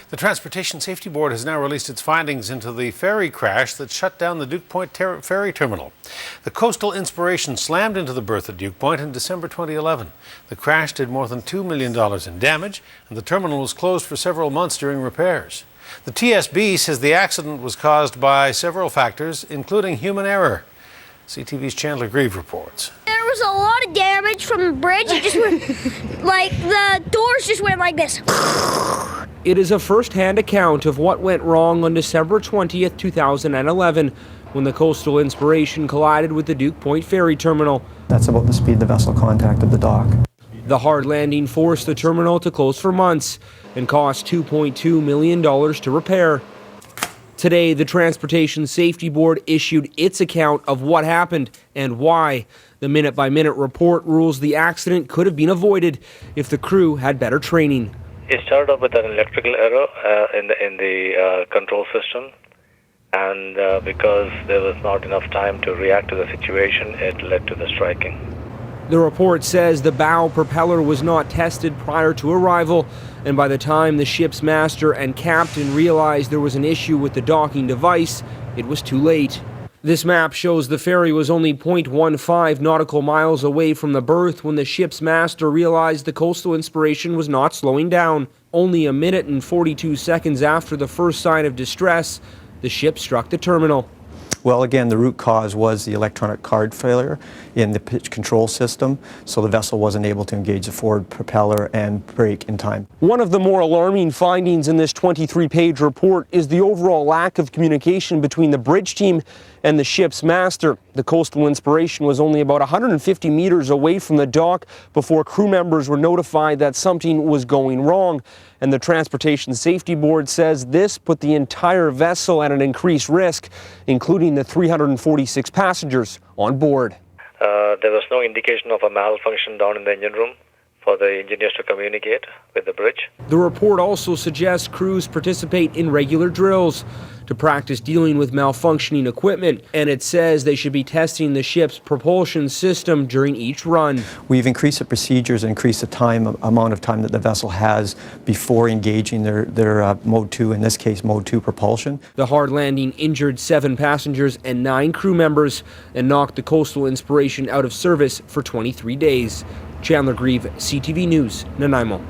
The Transportation Safety Board has now released its findings into the ferry crash that shut down the Duke Point ferry terminal. The Coastal Inspiration slammed into the berth at Duke Point in December 2011. The crash did more than $2 million in damage, and the terminal was closed for several months during repairs. The TSB says the accident was caused by several factors, including human error. CTV's Chandler Grieve reports. There was a lot of damage from the bridge. It just went, like, the doors just went like this. It is a first-hand account of what went wrong on December 20th, 2011, when the Coastal Inspiration collided with the Duke Point ferry terminal. That's about the speed the vessel contacted the dock. The hard landing forced the terminal to close for months and cost $2.2 million to repair. Today, the Transportation Safety Board issued its account of what happened and why. The minute-by-minute report rules the accident could have been avoided if the crew had better training. It started off with an electrical error in the control system, and because there was not enough time to react to the situation, it led to the striking. The report says the bow propeller was not tested prior to arrival, and by the time the ship's master and captain realized there was an issue with the docking device, it was too late. This map shows the ferry was only 0.15 nautical miles away from the berth when the ship's master realized the Coastal Inspiration was not slowing down. Only a minute and 42 seconds after the first sign of distress, the ship struck the terminal. Well, again, the root cause was the electronic card failure in the pitch control system, so the vessel wasn't able to engage the forward propeller and brake in time. One of the more alarming findings in this 23-page report is the overall lack of communication between the bridge team and the ship's master. The Coastal Inspiration was only about 150 meters away from the dock before crew members were notified that something was going wrong. And the Transportation Safety Board says this put the entire vessel at an increased risk, including the 346 passengers on board. There was no indication of a malfunction down in the engine room for the engineers to communicate with the bridge. The report also suggests crews participate in regular drills to practice dealing with malfunctioning equipment, and it says they should be testing the ship's propulsion system during each run. We've increased the procedures and increased the amount of time that the vessel has before engaging their Mode 2, in this case Mode 2 propulsion. The hard landing injured 7 passengers and 9 crew members and knocked the Coastal Inspiration out of service for 23 days. Chandler Grieve, CTV News, NANAIMO.